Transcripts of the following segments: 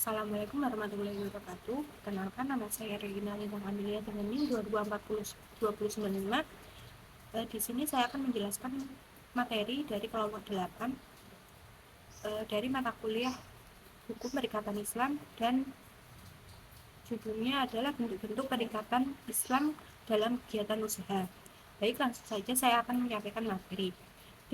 Assalamualaikum warahmatullahi wabarakatuh. Kenalkan, nama saya Regina Lintang Amelia dengan NIM 2040-295. Di sini saya akan menjelaskan materi dari kelompok 8 dari mata kuliah Hukum Perikatan Islam, dan judulnya adalah bentuk-bentuk perikatan Islam dalam kegiatan usaha. Baik, langsung saja saya akan menyampaikan materi.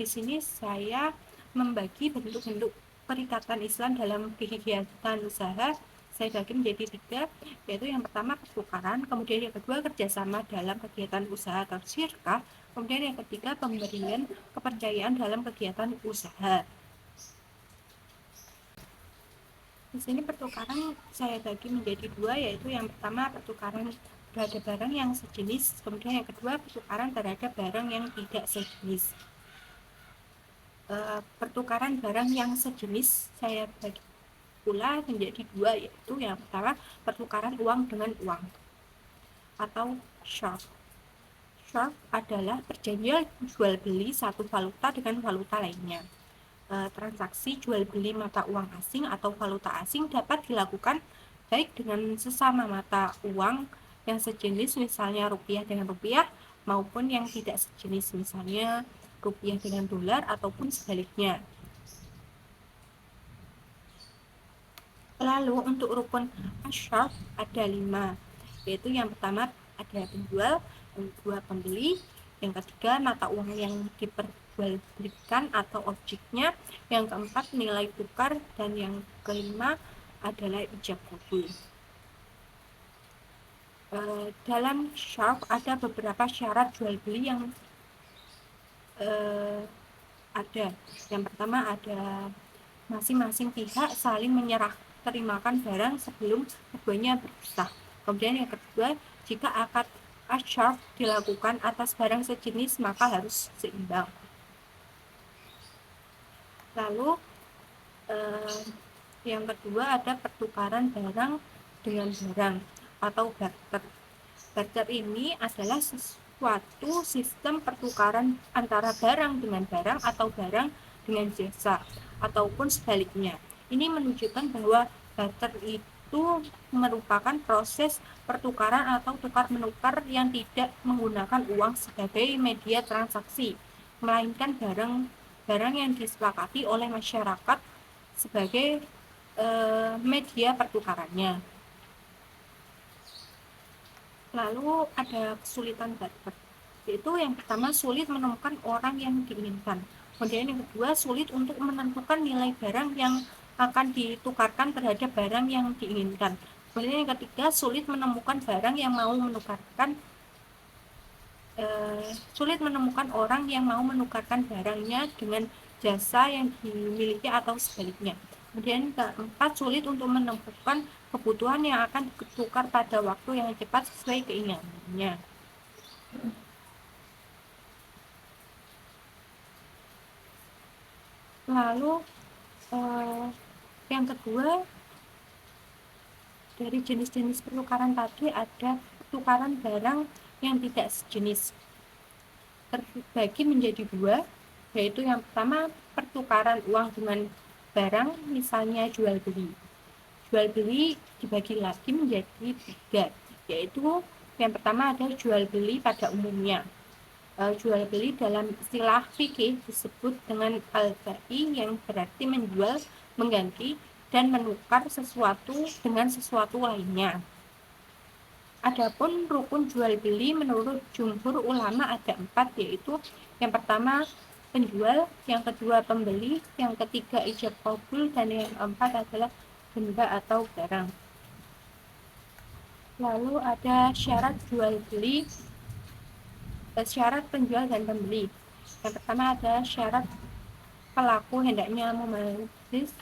Di sini saya membagi bentuk-bentuk perikatan Islam dalam kegiatan usaha. Saya bagi menjadi 3, yaitu yang pertama pertukaran, kemudian yang kedua kerjasama dalam kegiatan usaha atau syirkah, kemudian yang ketiga pemberian kepercayaan dalam kegiatan usaha. Di sini pertukaran saya bagi menjadi 2, yaitu yang pertama pertukaran terhadap barang yang sejenis, kemudian yang kedua pertukaran terhadap barang yang tidak sejenis. Pertukaran barang yang sejenis saya bagi pula menjadi 2, yaitu yang pertama pertukaran uang dengan uang atau short. Short adalah perjanjian jual beli satu valuta dengan valuta lainnya. Transaksi jual beli mata uang asing atau valuta asing dapat dilakukan baik dengan sesama mata uang yang sejenis, misalnya rupiah dengan rupiah, maupun yang tidak sejenis, misalnya rupiah dengan dolar ataupun sebaliknya. Lalu untuk rukun asyaf ada 5, yaitu yang pertama ada penjual, yang kedua pembeli, yang ketiga mata uang yang diperjualbelikan atau objeknya, yang keempat nilai tukar, dan yang kelima adalah ijab kabul. Dalam syarf ada beberapa syarat jual beli yang ada. Yang pertama ada masing-masing pihak saling terimakan barang sebelum keduanya berpisah. Kemudian yang kedua, jika akad asyaf dilakukan atas barang sejenis maka harus seimbang. Lalu yang kedua ada pertukaran barang dengan barang atau barter. Barter ini adalah suatu sistem pertukaran antara barang dengan barang atau barang dengan jasa ataupun sebaliknya. Ini menunjukkan bahwa barter itu merupakan proses pertukaran atau tukar-menukar yang tidak menggunakan uang sebagai media transaksi, melainkan barang yang disepakati oleh masyarakat sebagai media pertukarannya. Lalu ada kesulitan barter, yaitu yang pertama sulit menemukan orang yang diinginkan. Kemudian yang kedua, sulit untuk menentukan nilai barang yang akan ditukarkan terhadap barang yang diinginkan. Kemudian yang ketiga, sulit menemukan barang yang mau menukarkan sulit menemukan orang yang mau menukarkan barangnya dengan jasa yang dimiliki atau sebaliknya. Kemudian keempat, sulit untuk menemukan kebutuhan yang akan ditukar pada waktu yang cepat sesuai keinginannya. Lalu yang kedua, dari jenis-jenis pertukaran tadi ada pertukaran barang yang tidak sejenis, terbagi menjadi 2, yaitu yang pertama pertukaran uang dengan barang, misalnya jual beli. Jual beli dibagi lagi menjadi 3, yaitu yang pertama ada jual beli pada umumnya. Jual beli dalam istilah fikih disebut dengan al-bai, yang berarti menjual, mengganti, dan menukar sesuatu dengan sesuatu lainnya. Adapun rukun jual beli menurut jumhur ulama ada 4, yaitu yang pertama penjual, yang kedua pembeli, yang ketiga ijab kabul, dan yang keempat adalah benda atau barang. Lalu ada syarat jual beli, syarat penjual dan pembeli. Yang pertama ada syarat pelaku hendaknya memajlis,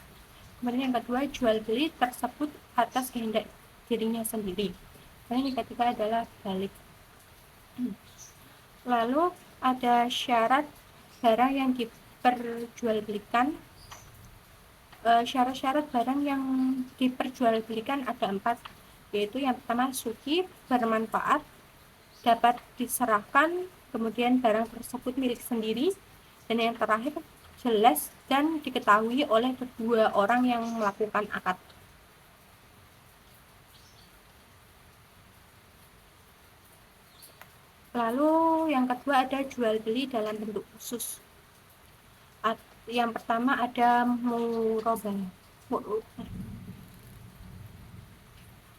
kemudian yang kedua jual beli tersebut atas kehendak dirinya sendiri, kemudian yang ketiga adalah balik. Lalu ada syarat barang yang diperjualbelikan. Syarat-syarat barang yang diperjualbelikan ada 4, yaitu yang pertama suci, bermanfaat, dapat diserahkan, kemudian barang tersebut milik sendiri, dan yang terakhir jelas dan diketahui oleh kedua orang yang melakukan akad. Lalu yang kedua ada jual beli dalam bentuk khusus. Yang pertama ada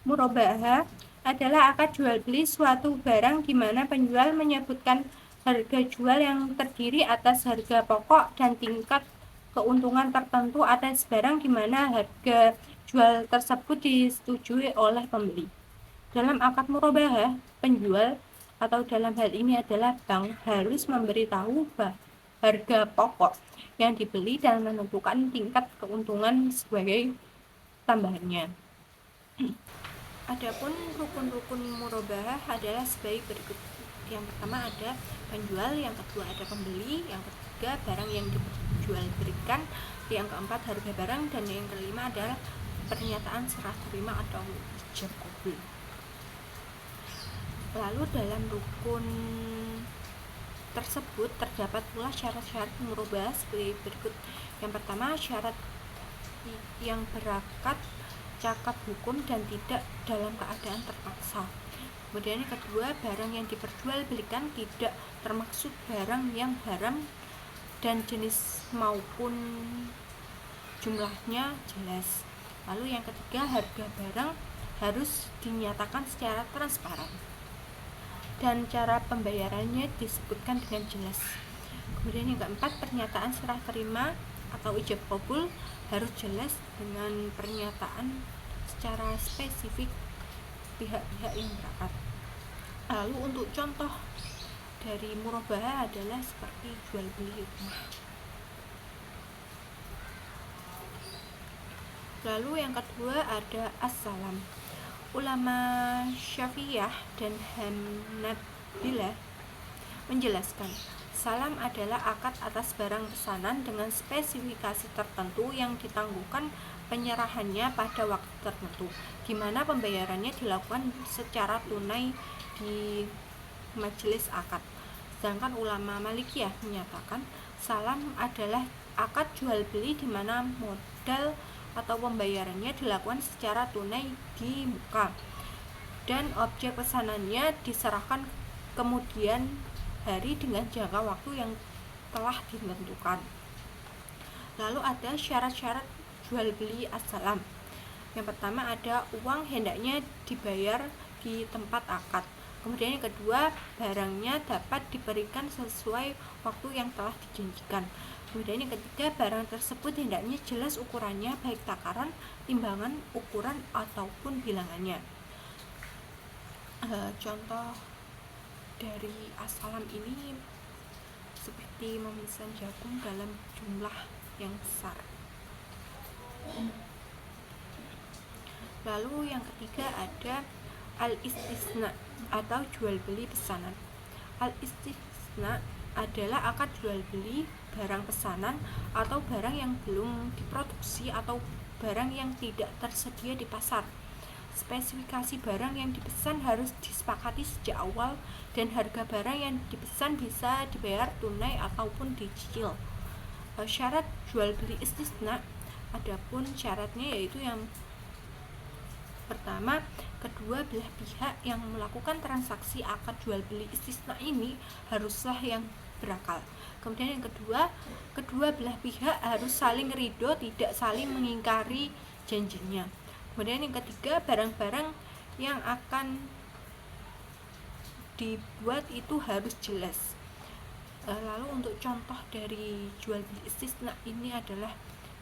murabahah adalah akad jual beli suatu barang di mana penjual menyebutkan harga jual yang terdiri atas harga pokok dan tingkat keuntungan tertentu atas barang di mana harga jual tersebut disetujui oleh pembeli. Dalam akad murabahah, penjual atau dalam hal ini adalah bank harus memberitahu harga pokok yang dibeli dan menentukan tingkat keuntungan sebagai tambahannya. Adapun rukun-rukun murabahah adalah sebagai berikut. Yang pertama ada penjual, yang kedua ada pembeli, yang ketiga barang yang diperjualbelikan, yang keempat harga barang, dan yang kelima adalah pernyataan serah terima atau ijab qabul. Lalu dalam rukun tersebut terdapat pula syarat-syarat murabahah sebagai berikut. Yang pertama, syarat yang berakad cakap hukum dan tidak dalam keadaan terpaksa. Kemudian yang kedua, barang yang diperjualbelikan tidak termaksud barang yang haram dan jenis maupun jumlahnya jelas. Lalu yang ketiga, harga barang harus dinyatakan secara transparan dan cara pembayarannya disebutkan dengan jelas. Kemudian yang keempat, pernyataan serah terima atau ijab qabul harus jelas dengan pernyataan secara spesifik pihak-pihak yang berakad. Lalu untuk contoh dari murabahah adalah seperti jual beli rumah. Lalu yang kedua ada as-salam. Ulama Syafi'iyah dan Hanabilah menjelaskan, salam adalah akad atas barang pesanan dengan spesifikasi tertentu yang ditangguhkan penyerahannya pada waktu tertentu, di mana pembayarannya dilakukan secara tunai di majelis akad. Sedangkan ulama Malikiyah menyatakan salam adalah akad jual beli di mana modal atau pembayarannya dilakukan secara tunai di muka dan objek pesanannya diserahkan kemudian hari dengan jangka waktu yang telah ditentukan. Lalu ada syarat-syarat jual beli as-salam. Yang pertama ada uang hendaknya dibayar di tempat akad. Kemudian yang kedua, barangnya dapat diberikan sesuai waktu yang telah dijanjikan. Kemudian yang ketiga, barang tersebut hendaknya jelas ukurannya, baik takaran, timbangan, ukuran, ataupun bilangannya. Contoh dari as-salam ini seperti memesan jagung dalam jumlah yang besar. Lalu yang ketiga ada al-istisna atau jual beli pesanan. Al-istisna adalah akad jual beli barang pesanan atau barang yang belum diproduksi atau barang yang tidak tersedia di pasar. Spesifikasi barang yang dipesan harus disepakati sejak awal dan harga barang yang dipesan bisa dibayar tunai ataupun dicicil. Syarat jual beli istisna, adapun syaratnya yaitu yang pertama, kedua belah pihak yang melakukan transaksi akad jual beli istisna ini haruslah yang berakal. Kemudian yang kedua belah pihak harus saling ridho, tidak saling mengingkari janjinya. Kemudian yang ketiga, barang-barang yang akan dibuat itu harus jelas. Lalu untuk contoh dari jual beli istisna ini adalah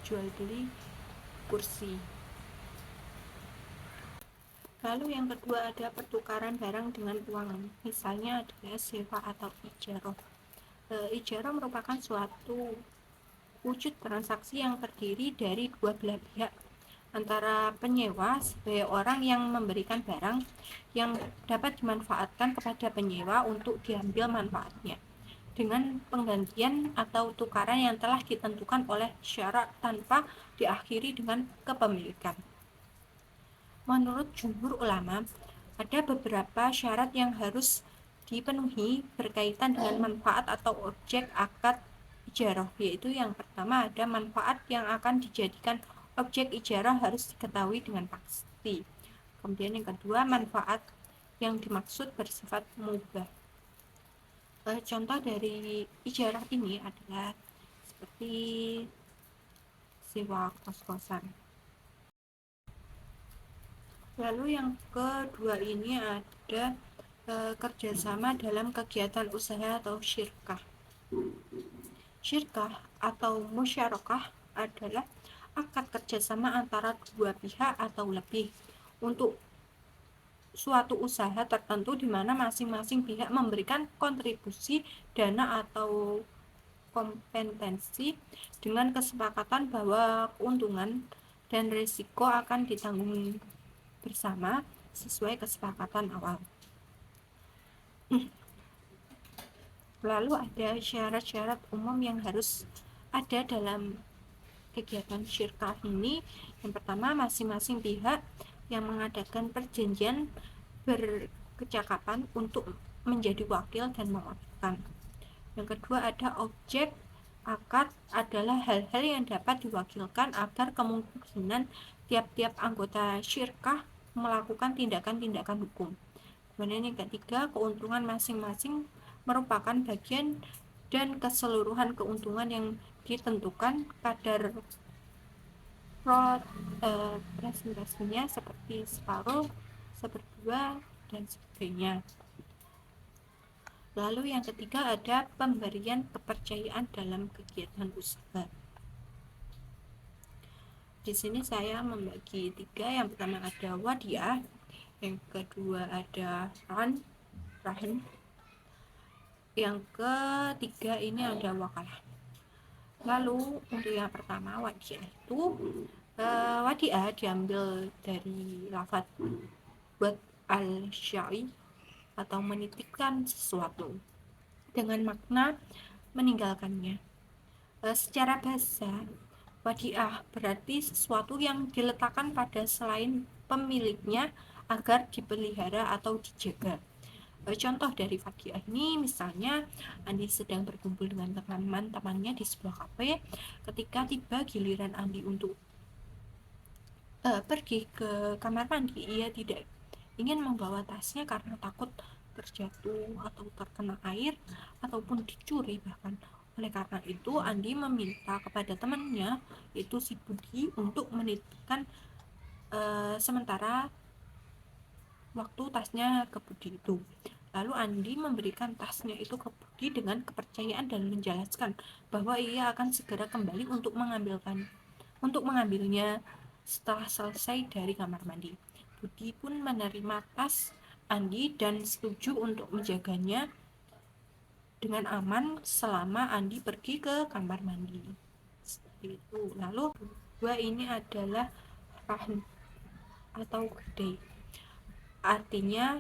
jual beli kursi. Lalu yang kedua ada pertukaran barang dengan uang, misalnya adalah sewa atau ijarah. Ijarah merupakan suatu wujud transaksi yang terdiri dari dua belah pihak, antara penyewa sebagai orang yang memberikan barang yang dapat dimanfaatkan kepada penyewa untuk diambil manfaatnya, dengan penggantian atau tukaran yang telah ditentukan oleh syarat tanpa diakhiri dengan kepemilikan. Menurut jumhur ulama, ada beberapa syarat yang harus dipenuhi berkaitan dengan manfaat atau objek akad ijarah, yaitu yang pertama ada manfaat yang akan dijadikan objek ijarah harus diketahui dengan pasti. Kemudian yang kedua, manfaat yang dimaksud bersifat mubah. Contoh dari ijarah ini adalah seperti sewa kos-kosan. Lalu yang kedua ini ada kerjasama dalam kegiatan usaha atau syirkah. Syirkah atau musyarakah adalah akad kerjasama antara dua pihak atau lebih untuk suatu usaha tertentu di mana masing-masing pihak memberikan kontribusi dana atau kompetensi dengan kesepakatan bahwa keuntungan dan risiko akan ditanggung bersama sesuai kesepakatan awal. Lalu ada syarat-syarat umum yang harus ada dalam kegiatan syirkah ini. Yang pertama, masing-masing pihak yang mengadakan perjanjian berkecakapan untuk menjadi wakil dan mewakilkan. Yang kedua, ada objek akad adalah hal-hal yang dapat diwakilkan agar kemungkinan tiap-tiap anggota syirkah melakukan tindakan-tindakan hukum. Kemudian yang ketiga, keuntungan masing-masing merupakan bagian dan keseluruhan keuntungan yang ditentukan kadar presentasinya seperti separuh, seperdua, dan sebagainya. Lalu yang ketiga ada pemberian kepercayaan dalam kegiatan usaha. Di sini saya membagi tiga. Yang pertama ada wadiah, yang kedua ada rahan, yang ketiga ini ada wakalah. Lalu untuk yang pertama wadiah itu wadiah diambil dari lafaz buat al-syai atau menitipkan sesuatu dengan makna meninggalkannya. Secara bahasa, wadiah berarti sesuatu yang diletakkan pada selain pemiliknya agar dipelihara atau dijaga. Contoh dari wadiah ini misalnya Andi sedang berkumpul dengan teman-temannya di sebuah kafe. Ketika tiba giliran Andi untuk pergi ke kamar mandi, ia tidak ingin membawa tasnya karena takut terjatuh atau terkena air ataupun dicuri bahkan. Oleh karena itu Andi meminta kepada temannya yaitu si Budi untuk menitipkan sementara waktu tasnya ke Budi itu. Lalu Andi memberikan tasnya itu ke Budi dengan kepercayaan dan menjelaskan bahwa ia akan segera kembali untuk mengambilnya setelah selesai dari kamar mandi. Budi pun menerima tas Andi dan setuju untuk menjaganya dengan aman selama Andi pergi ke kamar mandi. Seperti itu. Lalu dua ini adalah rahn atau gede. Artinya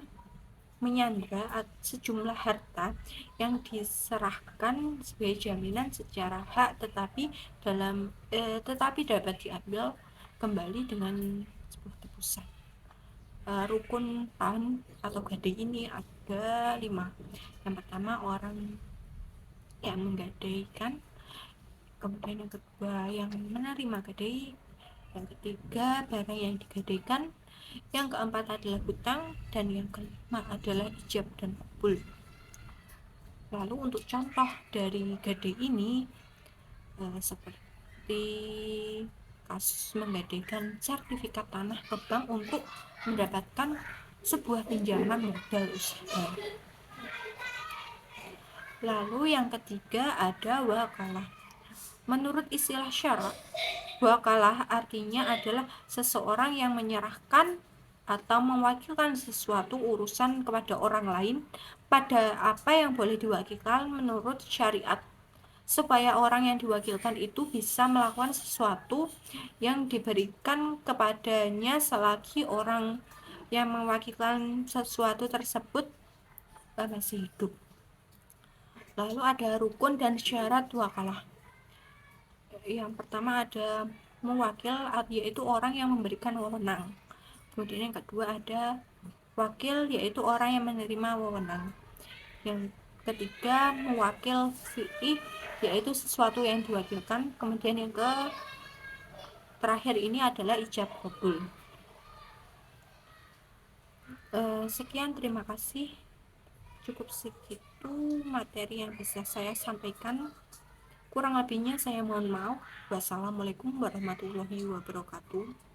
menyandra sejumlah harta yang diserahkan sebagai jaminan secara hak tetapi dapat diambil kembali dengan sebuah tebusan. Rukun rahn atau gade ini ada 5. Yang pertama orang yang menggadaikan, kemudian yang kedua yang menerima gadai, yang ketiga barang yang digadaikan, yang keempat adalah hutang, dan yang kelima adalah ijab dan kabul. Lalu untuk contoh dari gadai ini seperti kasus menggadaikan sertifikat tanah ke bank untuk mendapatkan sebuah pinjaman modal usaha. Lalu yang ketiga ada wakalah. Menurut istilah syarak, wakalah artinya adalah seseorang yang menyerahkan atau mewakilkan sesuatu urusan kepada orang lain pada apa yang boleh diwakilkan menurut syariat, supaya orang yang diwakilkan itu bisa melakukan sesuatu yang diberikan kepadanya selagi orang yang mewakilkan sesuatu tersebut masih hidup. Lalu ada rukun dan syarat wakalah. Yang pertama ada mewakil, yaitu orang yang memberikan wewenang. Kemudian yang kedua ada wakil, yaitu orang yang menerima wewenang. Yang ketiga mewakil fi'ih, yaitu sesuatu yang diwakilkan. Kemudian yang terakhir ini adalah ijab kabul. Sekian, terima kasih. cukup segitu materi yang bisa saya sampaikan. Kurang lebihnya saya mohon maaf. Wassalamualaikum warahmatullahi wabarakatuh.